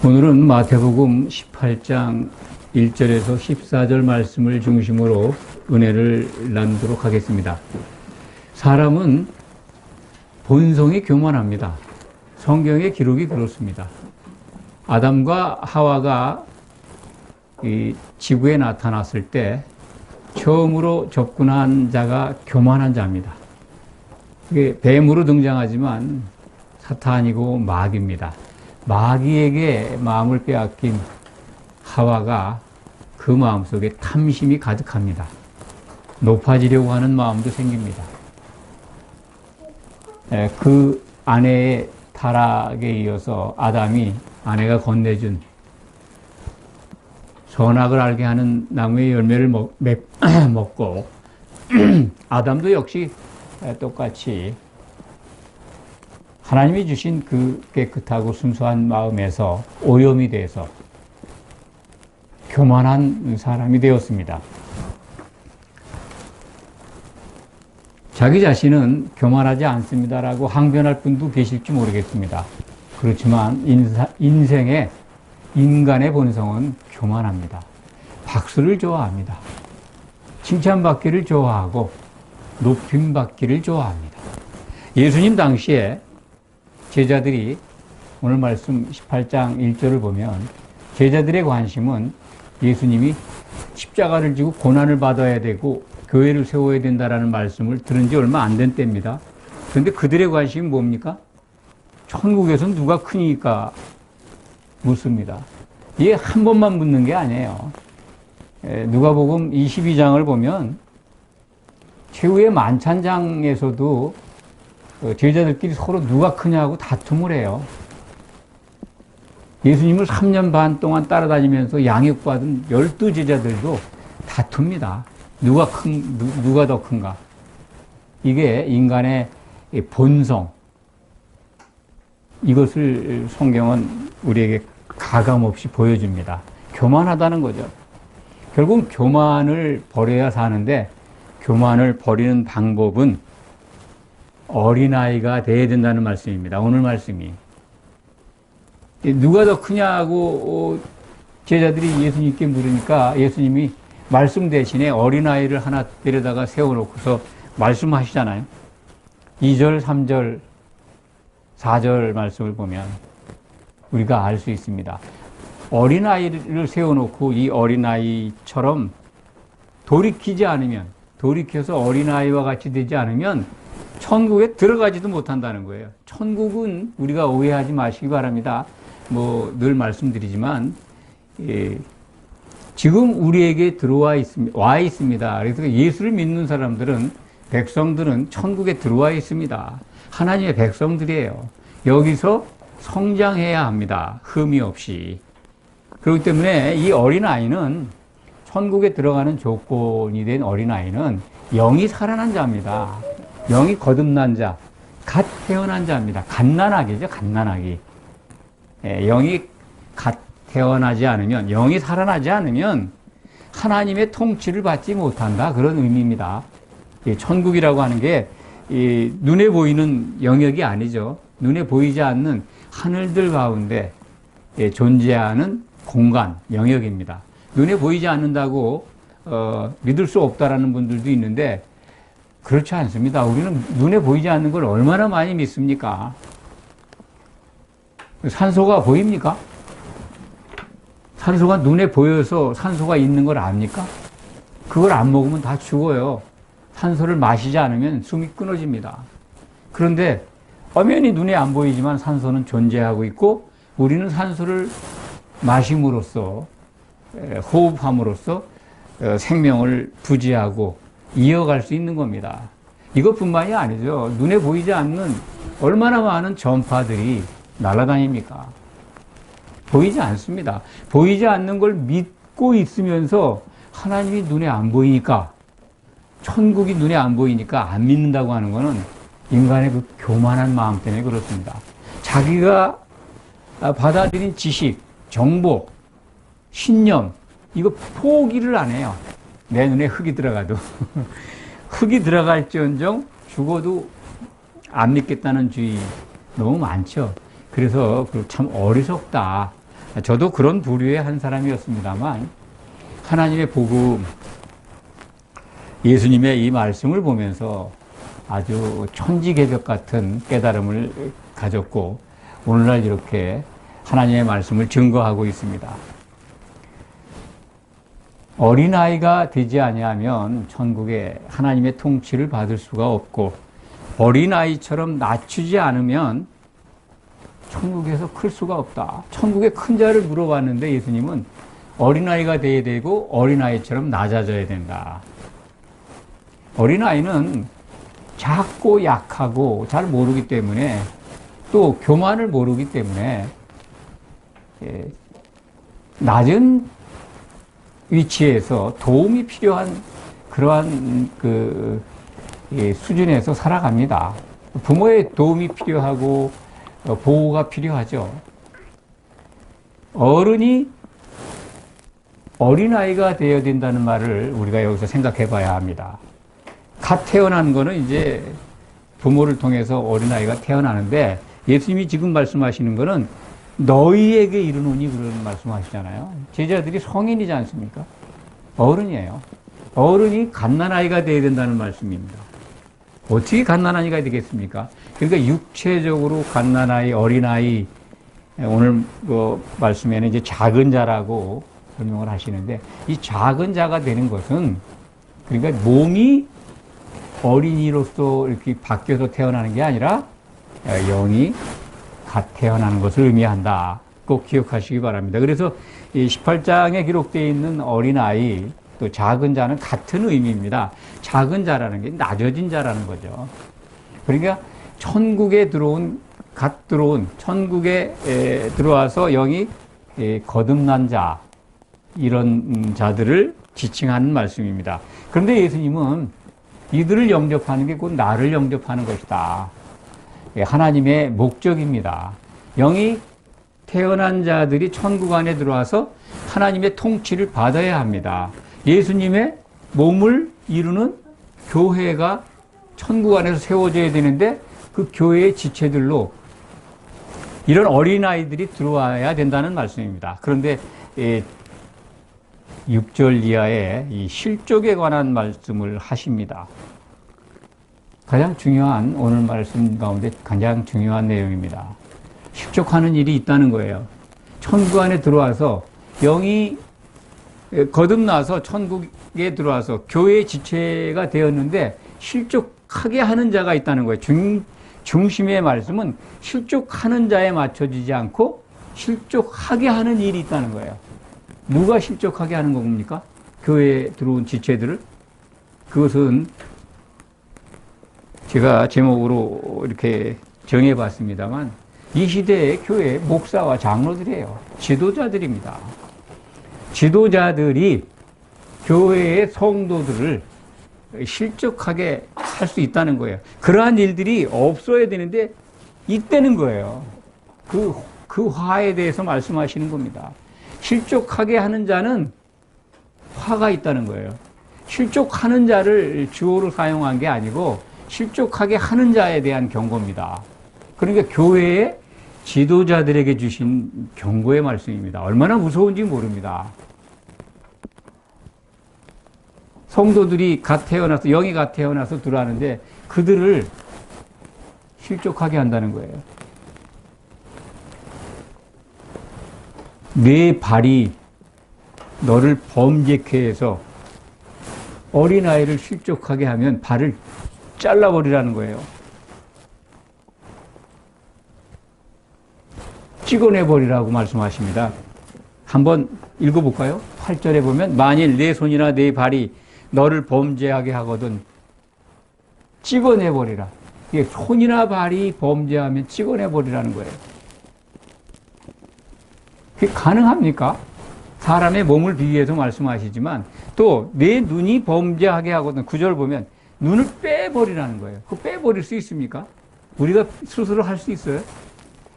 오늘은 마태복음 18장 1절에서 14절 말씀을 중심으로 은혜를 나누도록 하겠습니다. 사람은 본성이 교만합니다. 성경의 기록이 그렇습니다. 아담과 하와가 이 지구에 나타났을 때 처음으로 접근한 자가 교만한 자입니다. 이게 뱀으로 등장하지만 사탄이고 마귀입니다. 마귀에게 마음을 빼앗긴 하와가 그 마음속에 탐심이 가득합니다. 높아지려고 하는 마음도 생깁니다. 그 아내의 타락에 이어서 아담이 아내가 건네준 선악을 알게 하는 나무의 열매를 먹고 아담도 역시 똑같이 하나님이 주신 그 깨끗하고 순수한 마음에서 오염이 돼서 교만한 사람이 되었습니다. 자기 자신은 교만하지 않습니다라고 항변할 분도 계실지 모르겠습니다. 그렇지만 인생의 인간의 본성은 교만합니다. 박수를 좋아합니다. 칭찬받기를 좋아하고 높임받기를 좋아합니다. 예수님 당시에 제자들이 오늘 말씀 18장 1절을 보면 제자들의 관심은 예수님이 십자가를 지고 고난을 받아야 되고 교회를 세워야 된다라는 말씀을 들은 지 얼마 안 된 때입니다. 그런데 그들의 관심은 뭡니까? 천국에서 누가 크니까 묻습니다. 이게 한 번만 묻는 게 아니에요. 누가복음 22장을 보면 최후의 만찬장에서도 제자들끼리 서로 누가 크냐고 다툼을 해요. 예수님을 3년 반 동안 따라다니면서 양육받은 12제자들도 다툽니다. 누가 더 큰가? 이게 인간의 본성. 이것을 성경은 우리에게 가감없이 보여줍니다. 교만하다는 거죠. 결국 교만을 버려야 사는데 교만을 버리는 방법은 어린아이가 돼야 된다는 말씀입니다. 오늘 말씀이. 누가 더 크냐고 제자들이 예수님께 물으니까 예수님이 말씀 대신에 어린아이를 하나 데려다가 세워놓고서 말씀하시잖아요. 2절, 3절, 4절 말씀을 보면 우리가 알 수 있습니다. 어린아이를 세워놓고 이 어린아이처럼 돌이키지 않으면, 돌이켜서 어린아이와 같이 되지 않으면 천국에 들어가지도 못한다는 거예요. 천국은 우리가 오해하지 마시기 바랍니다. 늘 말씀드리지만 지금 우리에게 와 있습니다. 그래서 예수를 믿는 사람들은, 백성들은 천국에 들어와 있습니다. 하나님의 백성들이에요. 여기서 성장해야 합니다. 흠이 없이. 그렇기 때문에 이 어린아이는, 천국에 들어가는 조건이 된 어린아이는 영이 살아난 자입니다. 영이 거듭난 자, 갓 태어난 자입니다. 갓난아기죠, 갓난아기. 영이 갓 태어나지 않으면, 영이 살아나지 않으면 하나님의 통치를 받지 못한다. 그런 의미입니다. 천국이라고 하는 게 눈에 보이는 영역이 아니죠. 눈에 보이지 않는 하늘들 가운데 존재하는 공간, 영역입니다. 눈에 보이지 않는다고 믿을 수 없다라는 분들도 있는데 그렇지 않습니다. 우리는 눈에 보이지 않는 걸 얼마나 많이 믿습니까? 산소가 보입니까? 산소가 눈에 보여서 산소가 있는 걸 압니까? 그걸 안 먹으면 다 죽어요. 산소를 마시지 않으면 숨이 끊어집니다. 그런데 엄연히 눈에 안 보이지만 산소는 존재하고 있고 우리는 산소를 마심으로써, 호흡함으로써 생명을 부지하고 이어갈 수 있는 겁니다. 이것뿐만이 아니죠. 눈에 보이지 않는 얼마나 많은 전파들이 날아다닙니까? 보이지 않습니다. 보이지 않는 걸 믿고 있으면서 하나님이 눈에 안 보이니까, 천국이 눈에 안 보이니까 안 믿는다고 하는 것은 인간의 그 교만한 마음 때문에 그렇습니다. 자기가 받아들인 지식, 정보, 신념, 이거 포기를 안 해요. 내 눈에 흙이 들어가도. 흙이 들어갈지언정 죽어도 안 믿겠다는 주의 너무 많죠. 그래서 참 어리석다. 저도 그런 부류의 한 사람이었습니다만 하나님의 복음, 예수님의 이 말씀을 보면서 아주 천지개벽 같은 깨달음을 가졌고 오늘날 이렇게 하나님의 말씀을 증거하고 있습니다. 어린아이가 되지 아니하면 천국에 하나님의 통치를 받을 수가 없고 어린아이처럼 낮추지 않으면 천국에서 클 수가 없다. 천국의 큰 자를 물어봤는데 예수님은 어린아이가 돼야 되고 어린아이처럼 낮아져야 된다. 어린아이는 작고 약하고 잘 모르기 때문에 또 교만을 모르기 때문에 낮은 위치에서 도움이 필요한 그러한 수준에서 살아갑니다. 부모의 도움이 필요하고 보호가 필요하죠. 어른이 어린아이가 되어야 된다는 말을 우리가 여기서 생각해 봐야 합니다. 갓 태어난 거는 이제 부모를 통해서 어린아이가 태어나는데 예수님이 지금 말씀하시는 거는 너희에게 이르노니 그런 말씀하시잖아요. 제자들이 성인이지 않습니까? 어른이에요. 어른이 갓난아이가 되어야 된다는 말씀입니다. 어떻게 갓난아이가 되겠습니까? 그러니까 육체적으로 갓난아이, 어린아이, 오늘 말씀에는 이제 작은 자라고 설명을 하시는데 이 작은 자가 되는 것은 그러니까 몸이 어린이로서 이렇게 바뀌어서 태어나는 게 아니라 영이 갓 태어나는 것을 의미한다. 꼭 기억하시기 바랍니다. 그래서 이 18장에 기록되어 있는 어린아이 또 작은 자는 같은 의미입니다. 작은 자라는 게 낮아진 자라는 거죠. 그러니까 천국에 들어온 갓 들어온 천국에 들어와서 영이 거듭난 자 이런 자들을 지칭하는 말씀입니다. 그런데 예수님은 이들을 영접하는 게 곧 나를 영접하는 것이다. 하나님의 목적입니다. 영이 태어난 자들이 천국 안에 들어와서 하나님의 통치를 받아야 합니다. 예수님의 몸을 이루는 교회가 천국 안에서 세워져야 되는데 그 교회의 지체들로 이런 어린아이들이 들어와야 된다는 말씀입니다. 그런데 6절 이하에 이 실족에 관한 말씀을 하십니다. 가장 중요한 오늘 말씀 가운데 가장 중요한 내용입니다. 실족하는 일이 있다는 거예요. 천국 안에 들어와서 영이 거듭나서 천국에 들어와서 교회의 지체가 되었는데 실족하게 하는 자가 있다는 거예요. 중심의 말씀은 실족하는 자에 맞춰지지 않고 실족하게 하는 일이 있다는 거예요. 누가 실족하게 하는 겁니까? 교회에 들어온 지체들을? 그것은 제가 제목으로 이렇게 정해봤습니다만 이 시대의 교회 목사와 장로들이에요. 지도자들입니다. 지도자들이 교회의 성도들을 실족하게 할 수 있다는 거예요. 그러한 일들이 없어야 되는데 있다는 거예요. 그 화에 대해서 말씀하시는 겁니다. 실족하게 하는 자는 화가 있다는 거예요. 실족하는 자를 주어로 사용한 게 아니고 실족하게 하는 자에 대한 경고입니다. 그러니까 교회의 지도자들에게 주신 경고의 말씀입니다. 얼마나 무서운지 모릅니다. 성도들이 영이 갓 태어나서 들어가는데 그들을 실족하게 한다는 거예요. 내 발이 너를 범죄케 해서 어린아이를 실족하게 하면 발을 잘라버리라는 거예요. 찍어내버리라고 말씀하십니다. 한번 읽어볼까요? 8절에 보면 만일 내 손이나 내 발이 너를 범죄하게 하거든 찍어내버리라. 이게 손이나 발이 범죄하면 찍어내버리라는 거예요. 그게 가능합니까? 사람의 몸을 비유해서 말씀하시지만 또 내 눈이 범죄하게 하거든 9절 보면 눈을 빼버리라는 거예요. 그거 빼버릴 수 있습니까? 우리가 스스로 할 수 있어요?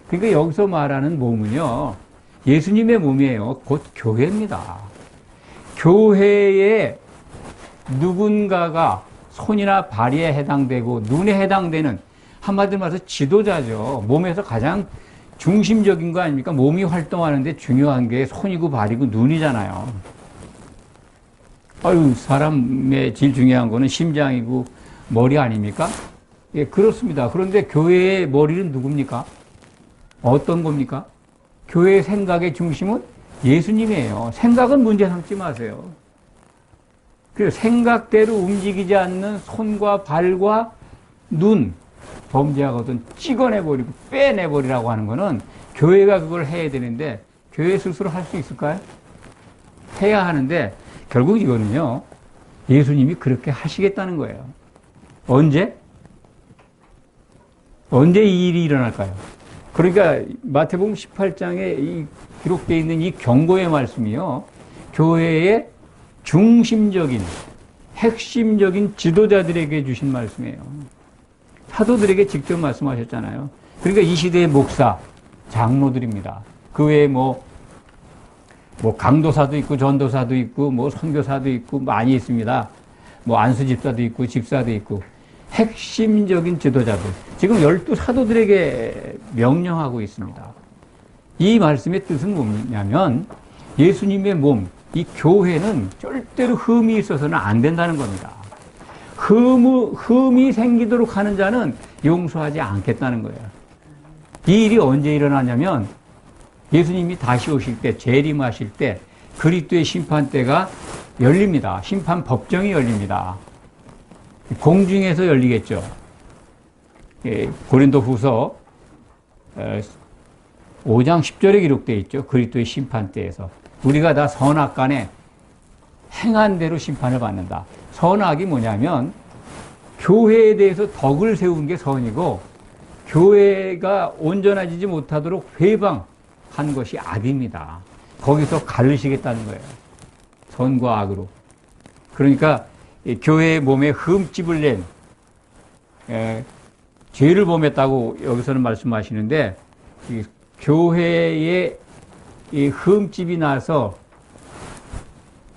그러니까 여기서 말하는 몸은요, 예수님의 몸이에요. 곧 교회입니다. 교회에 누군가가 손이나 발에 해당되고 눈에 해당되는 한마디로 말해서 지도자죠. 몸에서 가장 중심적인 거 아닙니까? 몸이 활동하는데 중요한 게 손이고 발이고 눈이잖아요. 아유, 사람의 제일 중요한 거는 심장이고 머리 아닙니까? 예, 그렇습니다. 그런데 교회의 머리는 누굽니까? 어떤 겁니까? 교회의 생각의 중심은 예수님이에요. 생각은 문제 삼지 마세요. 그 생각대로 움직이지 않는 손과 발과 눈, 범죄하거든 찍어내버리고 빼내버리라고 하는 거는 교회가 그걸 해야 되는데 교회 스스로 할 수 있을까요? 해야 하는데 결국 이거는요, 예수님이 그렇게 하시겠다는 거예요. 언제? 언제 이 일이 일어날까요? 그러니까 마태복음 18장에 이 기록되어 있는 이 경고의 말씀이요, 교회의 중심적인, 핵심적인 지도자들에게 주신 말씀이에요. 사도들에게 직접 말씀하셨잖아요. 그러니까 이 시대의 목사, 장로들입니다. 그 외에 뭐 강도사도 있고, 전도사도 있고, 선교사도 있고, 많이 있습니다. 안수 집사도 있고, 집사도 있고, 핵심적인 지도자들. 지금 12사도들에게 명령하고 있습니다. 이 말씀의 뜻은 뭐냐면, 예수님의 몸, 이 교회는 절대로 흠이 있어서는 안 된다는 겁니다. 흠이 생기도록 하는 자는 용서하지 않겠다는 거예요. 이 일이 언제 일어나냐면 예수님이 다시 오실 때, 재림하실 때 그리스도의 심판대가 열립니다. 심판 법정이 열립니다. 공중에서 열리겠죠. 고린도후서 5장 10절에 기록되어 있죠. 그리스도의 심판대에서 우리가 다 선악간에 행한 대로 심판을 받는다. 선악이 뭐냐면 교회에 대해서 덕을 세운 게 선이고 교회가 온전해지지 못하도록 회방한 것이 악입니다. 거기서 가르시겠다는 거예요. 선과 악으로. 그러니까 교회의 몸에 흠집을 낸 죄를 범했다고 여기서는 말씀하시는데 이 교회에 이 흠집이 나서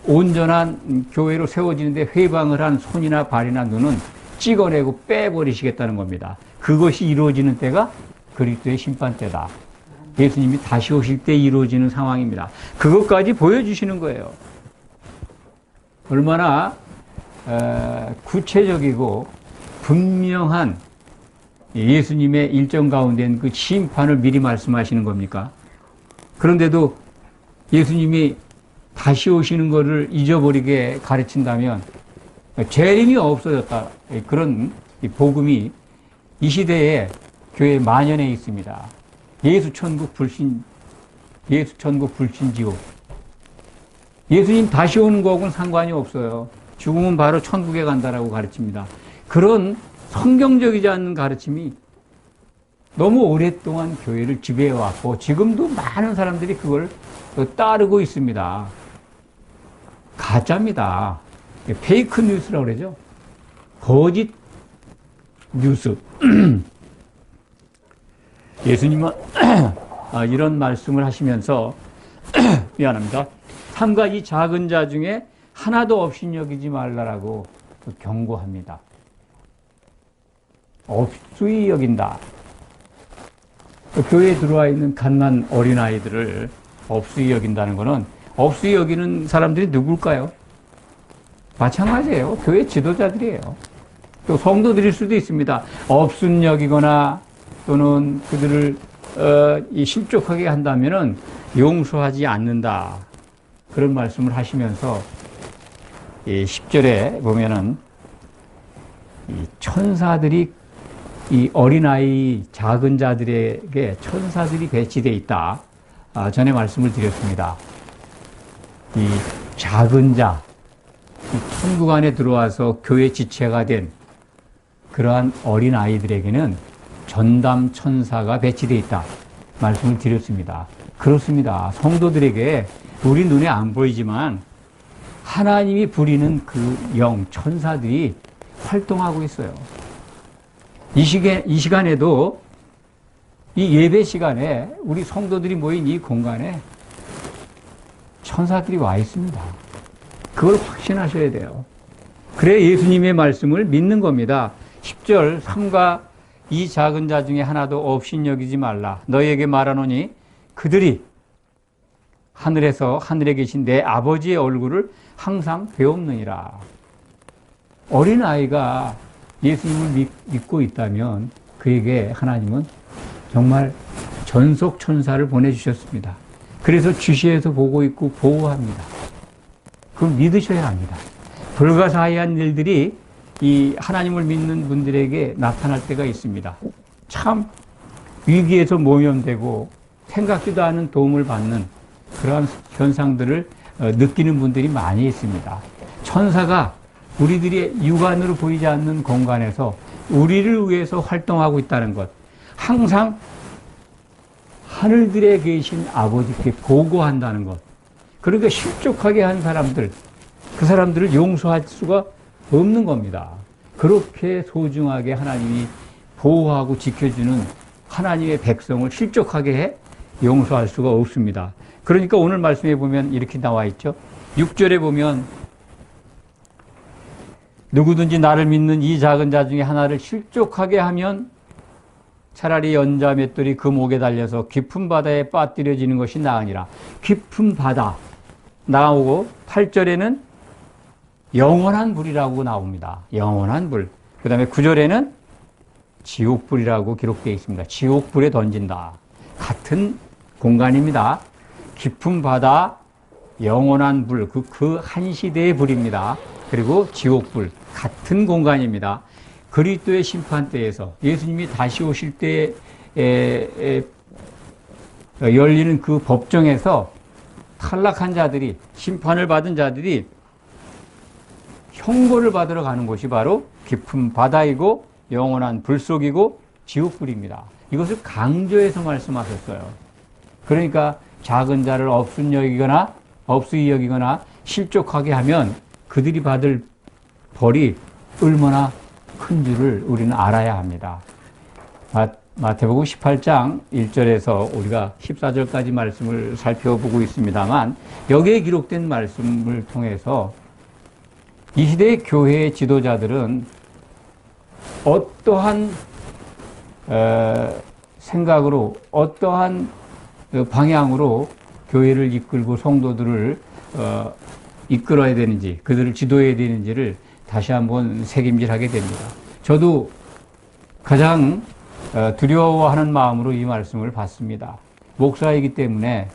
온전한 교회로 세워지는데 회방을 한 손이나 발이나 눈은 찍어내고 빼버리시겠다는 겁니다. 그것이 이루어지는 때가 그리스도의 심판 때다. 예수님이 다시 오실 때 이루어지는 상황입니다. 그것까지 보여주시는 거예요. 얼마나 구체적이고 분명한 예수님의 일정 가운데 그 심판을 미리 말씀하시는 겁니까? 그런데도 예수님이 다시 오시는 것을 잊어버리게 가르친다면 재림이 없어졌다. 그런 복음이 이 시대에 교회에 만연해 있습니다. 예수 천국 불신 지옥. 예수님 다시 오는 거하고는 상관이 없어요. 죽으면 바로 천국에 간다라고 가르칩니다. 그런 성경적이지 않는 가르침이 너무 오랫동안 교회를 지배해왔고 지금도 많은 사람들이 그걸 따르고 있습니다. 가짜입니다. 페이크 뉴스라고 그러죠. 거짓 뉴스. 예수님은 이런 말씀을 하시면서 미안합니다. 삼가 이 작은 자 중에 하나도 없인 여기지 말라라고 경고합니다. 없수이 여긴다. 교회에 들어와 있는 갓난 어린아이들을 없수이 여긴다는 것은 없수이 여기는 사람들이 누굴까요? 마찬가지예요. 교회 지도자들이에요. 또 성도들일 수도 있습니다. 없순 여기거나 또는 그들을 실족하게 한다면은 용서하지 않는다. 그런 말씀을 하시면서 이 10절에 보면은 이 천사들이 이 어린아이 작은 자들에게 천사들이 배치되어 있다. 전에 말씀을 드렸습니다. 이 작은 자, 이 천국 안에 들어와서 교회 지체가 된 그러한 어린아이들에게는 전담 천사가 배치되어 있다. 말씀을 드렸습니다. 그렇습니다. 성도들에게 우리 눈에 안 보이지만 하나님이 부리는 그 영, 천사들이 활동하고 있어요. 이 시간에도 이 예배 시간에 우리 성도들이 모인 이 공간에 천사들이 와 있습니다. 그걸 확신하셔야 돼요. 그래 예수님의 말씀을 믿는 겁니다. 10절 삼가 이 작은 자 중에 하나도 업신여기지 말라. 너희에게 말하노니 그들이 하늘에서 하늘에 계신 내 아버지의 얼굴을 항상 배웁느니라. 어린아이가 예수님을 믿고 있다면 그에게 하나님은 정말 전속 천사를 보내주셨습니다. 그래서 주시해서 보고 있고 보호합니다. 그걸 믿으셔야 합니다. 불가사의한 일들이 이 하나님을 믿는 분들에게 나타날 때가 있습니다. 참 위기에서 모면되고 생각지도 않은 도움을 받는 그러한 현상들을 느끼는 분들이 많이 있습니다. 천사가 우리들의 육안으로 보이지 않는 공간에서 우리를 위해서 활동하고 있다는 것, 항상 하늘들에 계신 아버지께 보고한다는 것, 그러니까 실족하게 한 사람들, 그 사람들을 용서할 수가 없는 겁니다. 그렇게 소중하게 하나님이 보호하고 지켜주는 하나님의 백성을 실족하게 해 용서할 수가 없습니다. 그러니까 오늘 말씀에 보면 이렇게 나와 있죠. 6절에 보면 누구든지 나를 믿는 이 작은 자 중에 하나를 실족하게 하면 차라리 연자 맷돌이 그 목에 달려서 깊은 바다에 빠뜨려지는 것이 나으니라. 깊은 바다 나오고 8절에는 영원한 불이라고 나옵니다. 영원한 불. 그 다음에 9절에는 지옥불이라고 기록되어 있습니다. 지옥불에 던진다. 같은 공간입니다. 깊은 바다, 영원한 불, 그 한 시대의 불입니다. 그리고 지옥불, 같은 공간입니다. 그리스도의 심판대에서 예수님이 다시 오실 때에 열리는 그 법정에서 탈락한 자들이, 심판을 받은 자들이 형벌을 받으러 가는 곳이 바로 깊은 바다이고 영원한 불속이고 지옥불입니다. 이것을 강조해서 말씀하셨어요. 그러니까 작은 자를 업순 여기거나 업수히 여기거나 실족하게 하면 그들이 받을 벌이 얼마나 큰 줄을 우리는 알아야 합니다. 마태복음 18장 1절에서 우리가 14절까지 말씀을 살펴보고 있습니다만 여기에 기록된 말씀을 통해서 이 시대의 교회의 지도자들은 어떠한 생각으로 어떠한 방향으로 교회를 이끌고 성도들을 이끌어야 되는지, 그들을 지도해야 되는지를 다시 한번 새김질하게 됩니다. 저도 가장 두려워하는 마음으로 이 말씀을 받습니다. 목사이기 때문에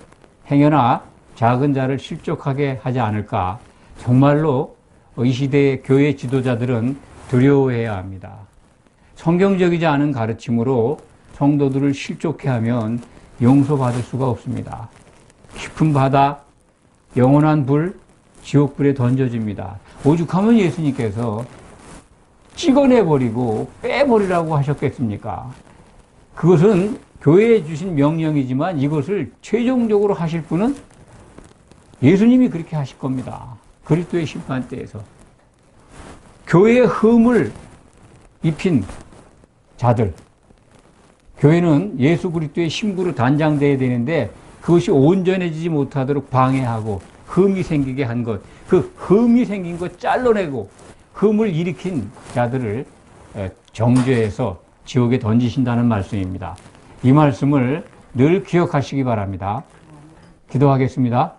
행여나 작은 자를 실족하게 하지 않을까. 정말로 이 시대의 교회 지도자들은 두려워해야 합니다. 성경적이지 않은 가르침으로 성도들을 실족해 하면 용서받을 수가 없습니다. 깊은 바다, 영원한 불, 지옥불에 던져집니다. 오죽하면 예수님께서 찍어내버리고 빼버리라고 하셨겠습니까? 그것은 교회에 주신 명령이지만 이것을 최종적으로 하실 분은 예수님이 그렇게 하실 겁니다. 그리스도의 심판대에서. 교회의 흠을 입힌 자들, 교회는 예수 그리스도의 신부로 단장되어야 되는데 그것이 온전해지지 못하도록 방해하고 흠이 생기게 한 것, 그 흠이 생긴 것 잘라내고 흠을 일으킨 자들을 정죄해서 지옥에 던지신다는 말씀입니다. 이 말씀을 늘 기억하시기 바랍니다. 기도하겠습니다.